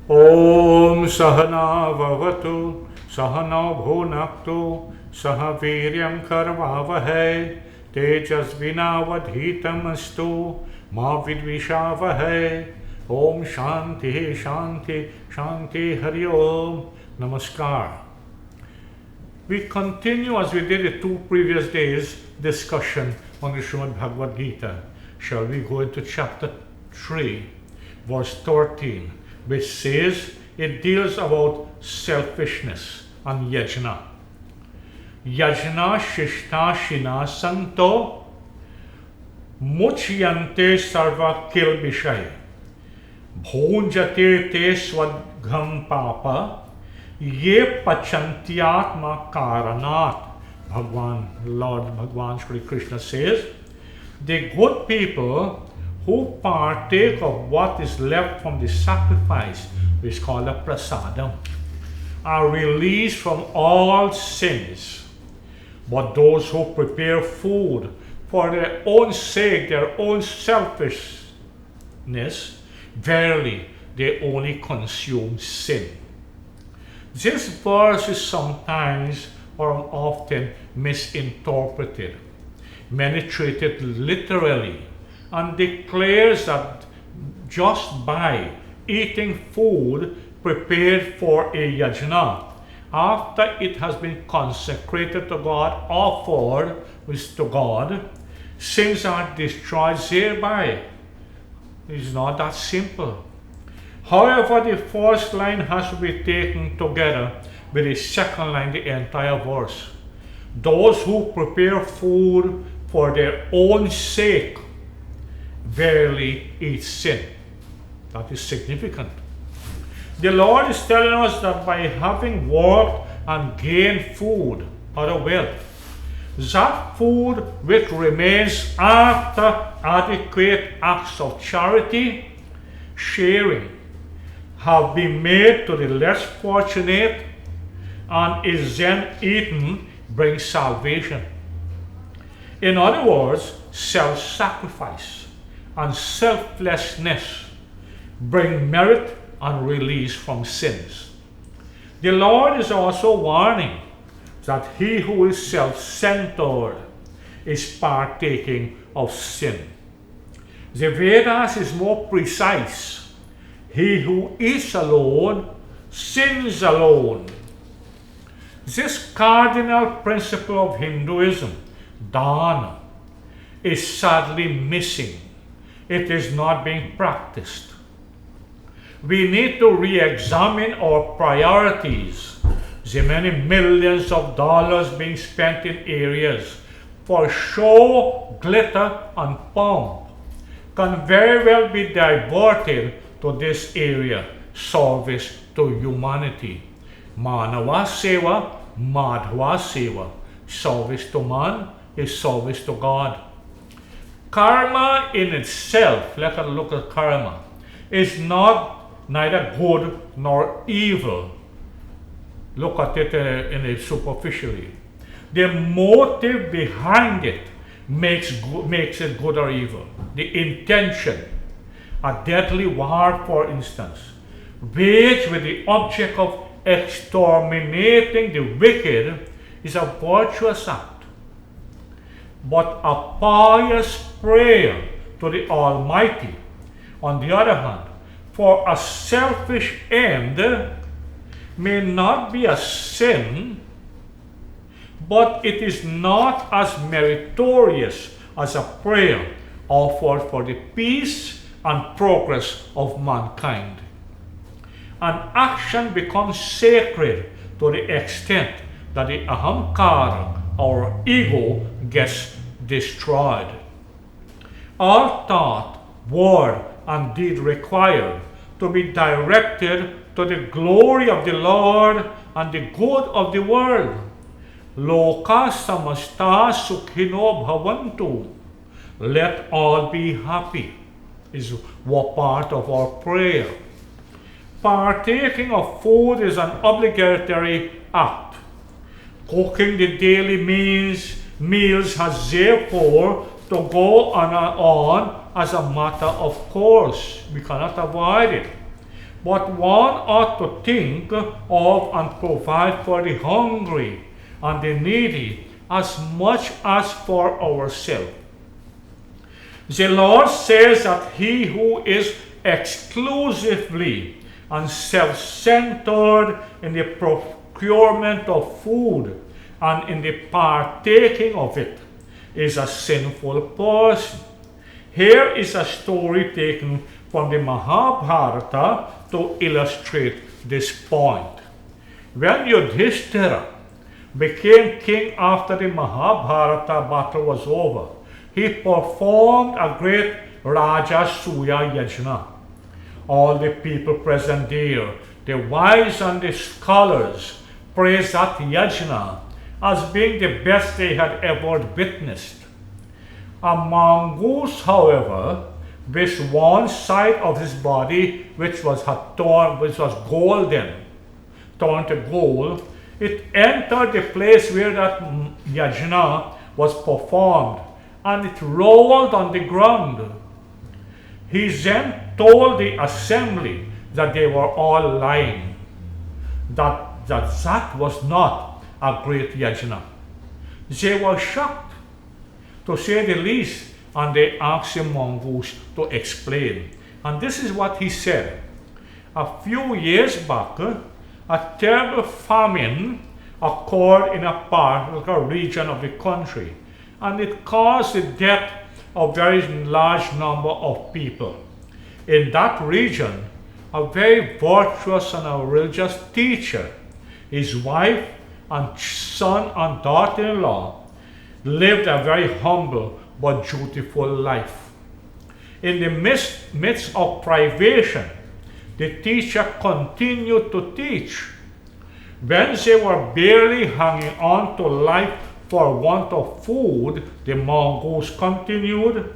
Om Sahana Vavatu Sahana Bhunaktu Sahaviryam Karvavahai Tejasvinavadhitamastu Ma Vidvishavahai. Om Shanti Shanti Shanti Hari Om. Namaskar. We continue as we did the 2 previous days discussion on the Srimad Bhagavad Gita. Shall we go into chapter 3 verse 13, which says it deals about selfishness and yajna. Yajna shishta shina santo muchyante sarva kilbishay bhunjate te swadgham papa ye pachantyatma karanat. Lord Shri Krishna says, the good people who partake of what is left from the sacrifice, which is called a prasadam, are released from all sins. But those who prepare food for their own sake, their own selfishness, verily they only consume sin. This verse is sometimes or often misinterpreted. Many treat it literally and declares that just by eating food prepared for a yajna, after it has been consecrated to God, offered to God, sins are destroyed thereby. It is not that simple. However, the first line has to be taken together with the second line, the entire verse. Those who prepare food for their own sake verily eat sin. That is significant. The Lord is telling us that by having worked and gained food or wealth, that food which remains after adequate acts of charity, sharing, have been made to the less fortunate and is then eaten, brings salvation. In other words, self-sacrifice and selflessness bring merit and release from sins. The Lord is also warning that he who is self-centered is partaking of sin. The Vedas is more precise. He who eats alone sins alone. This cardinal principle of Hinduism, Dharma, is sadly missing. It is not being practiced. We need to re-examine our priorities. The many millions of dollars being spent in areas for show, glitter, and pomp can very well be diverted to this area, service to humanity. Manava Seva, Madhava Seva. Service to man is service to God. Karma in itself, let us look at karma, is neither good nor evil. Look at it in a superficially. The motive behind it makes it good or evil. The intention, a deadly war, for instance, waged with the object of exterminating the wicked, is a virtuous act. But a pious prayer to the Almighty, on the other hand, for a selfish end, may not be a sin, but it is not as meritorious as a prayer offered for the peace and progress of mankind. An action becomes sacred to the extent that the ahamkara, our ego, gets destroyed. All thought, word, and deed required to be directed to the glory of the Lord and the good of the world. Loka samasta sukhino bhavantu. Let all be happy is what part of our prayer. Partaking of food is an obligatory act. Cooking the daily meals has therefore to go on as a matter of course. We cannot avoid it. but one ought to think of and provide for the hungry and the needy as much as for ourselves. The Lord says that he who is exclusively and self-centered in the procurement of food and in the partaking of it is a sinful person. Here is a story taken from the Mahabharata to illustrate this point. When Yudhishthira became king after the Mahabharata battle was over, he performed a great Rajasuya Yajna. All the people present there, the wise and the scholars, praised that Yajna as being the best they had ever witnessed. A mongoose, however, with one side of his body which was golden, torn to gold, it entered the place where that yajna was performed, and it rolled on the ground. He then told the assembly that they were all lying, that was not a great yajna. They were shocked, to say the least, and they asked the mongoose to explain. And this is what he said. A few years back, a terrible famine occurred in a particular region of the country, and it caused the death of a very large number of people. In that region, a very virtuous and a religious teacher, his wife and son and daughter-in-law lived a very humble but dutiful life. In the midst of privation, the teacher continued to teach. When they were barely hanging on to life for want of food, the mongoose continued,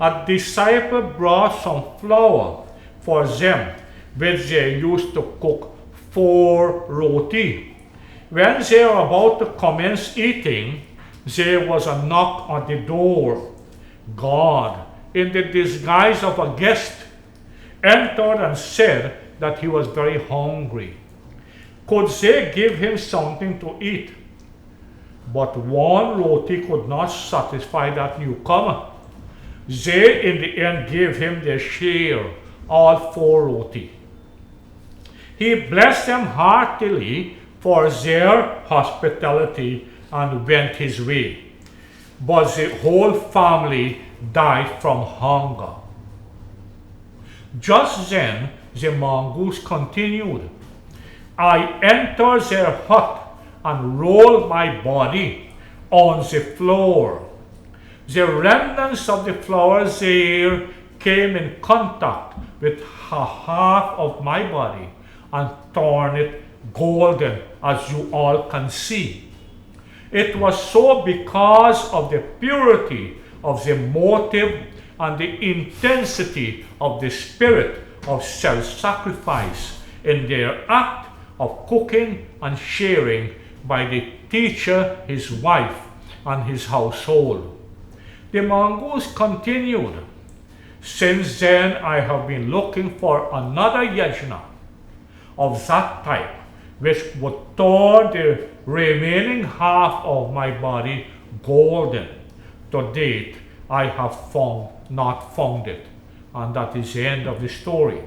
a disciple brought some flour for them, which they used to cook 4 roti. When they were about to commence eating, there was a knock on the door. God, in the disguise of a guest, entered and said that he was very hungry. Could they give him something to eat? But 1 roti could not satisfy that newcomer. They in the end gave him their share, all 4 roti. He blessed them heartily for their hospitality and went his way. But the whole family died from hunger. Just then the mongoose continued, I entered their hut and rolled my body on the floor. The remnants of the flour there came in contact with half of my body and torn it golden, as you all can see. It was so because of the purity of the motive and the intensity of the spirit of self-sacrifice in their act of cooking and sharing by the teacher, his wife, and his household. The mongoose continued, since then I have been looking for another yajna of that type, which would turn the remaining half of my body golden. To date, I have not found it. And that is the end of the story.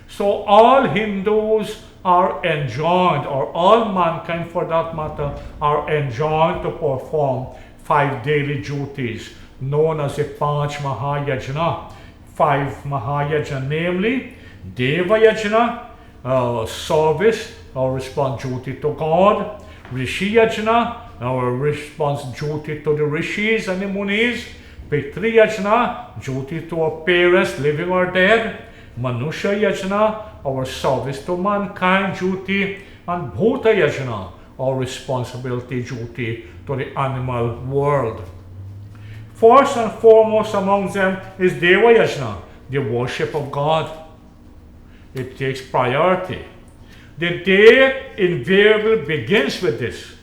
So all Hindus are enjoined, or all mankind for that matter, are enjoined to perform 5 daily duties known as the Panch Mahayajna. 5 Mahayajna, namely Deva Yajna, service or response duty to God; Rishi Yajna, our response duty to the Rishis and the Munis; Pitri Yajna, duty to our parents, living or dead; Manusha Yajna, our service to mankind duty; and Bhuta Yajna, our responsibility duty to the animal world. First and foremost among them is Deva Yajna, the worship of God. It takes priority. The day invariably begins with this.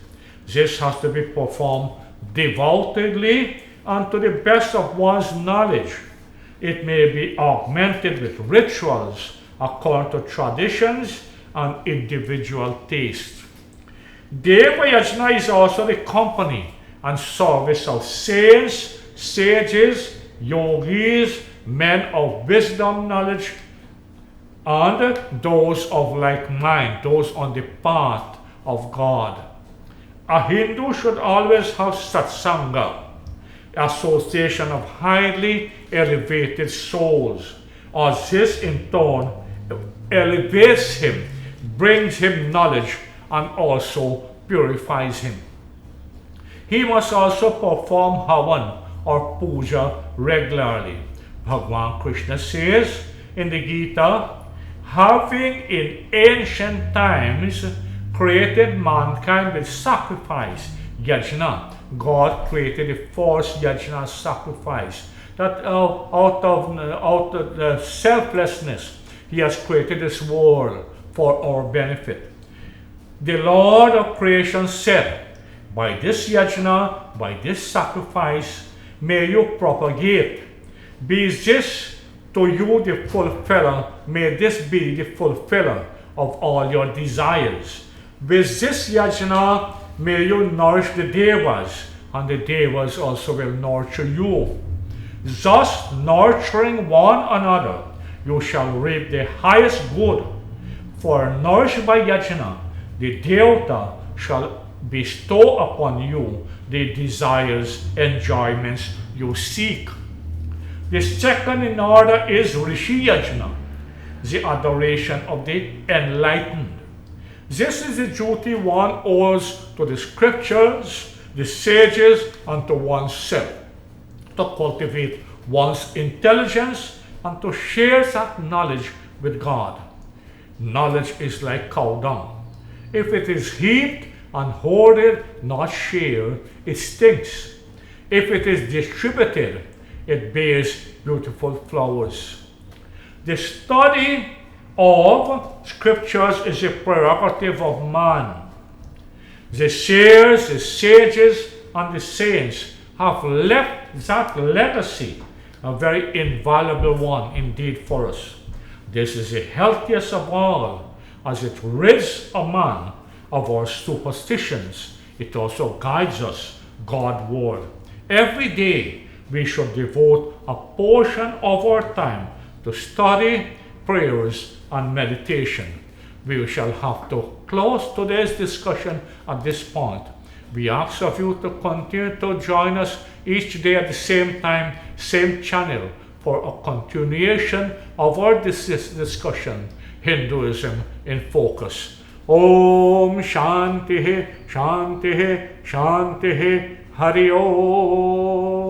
This has to be performed devoutly and to the best of one's knowledge. It may be augmented with rituals according to traditions and individual taste. Deva Yajna is also the company and service of saints, sages, yogis, men of wisdom, knowledge, and those of like mind, those on the path of God. A Hindu should always have satsanga, association of highly elevated souls, as this in turn elevates him, brings him knowledge, and also purifies him. He must also perform havan or puja regularly. Bhagavan Krishna says in the Geeta, having in ancient times created mankind with sacrifice, yajna. God created the first yajna, sacrifice. That out of the selflessness, He has created this world for our benefit. The Lord of creation said, by this yajna, by this sacrifice, may you propagate. Be this to you the fulfiller, may this be the fulfiller of all your desires. With this yajna, may you nourish the devas, and the devas also will nurture you. Thus, nurturing one another, you shall reap the highest good. For nourished by yajna, the devata shall bestow upon you the desires, enjoyments you seek. The second in order is Rishi Yajna, the adoration of the enlightened. This is the duty one owes to the scriptures, the sages, and to oneself, to cultivate one's intelligence and to share that knowledge with God. Knowledge is like cow dung. If it is heaped and hoarded, not shared, it stinks. If it is distributed, it bears beautiful flowers. The study of scriptures is a prerogative of man. The seers, the sages, and the saints have left that legacy, a very invaluable one indeed for us. This is the healthiest of all, as it rids a man of our superstitions. It also guides us Godward. Every day we should devote a portion of our time to study, prayers, and meditation. We shall have to close today's discussion at this point. We ask of you to continue to join us each day at the same time, same channel, for a continuation of our discussion, Hinduism in Focus. Om Shanti Shanti Shanti Hari Om.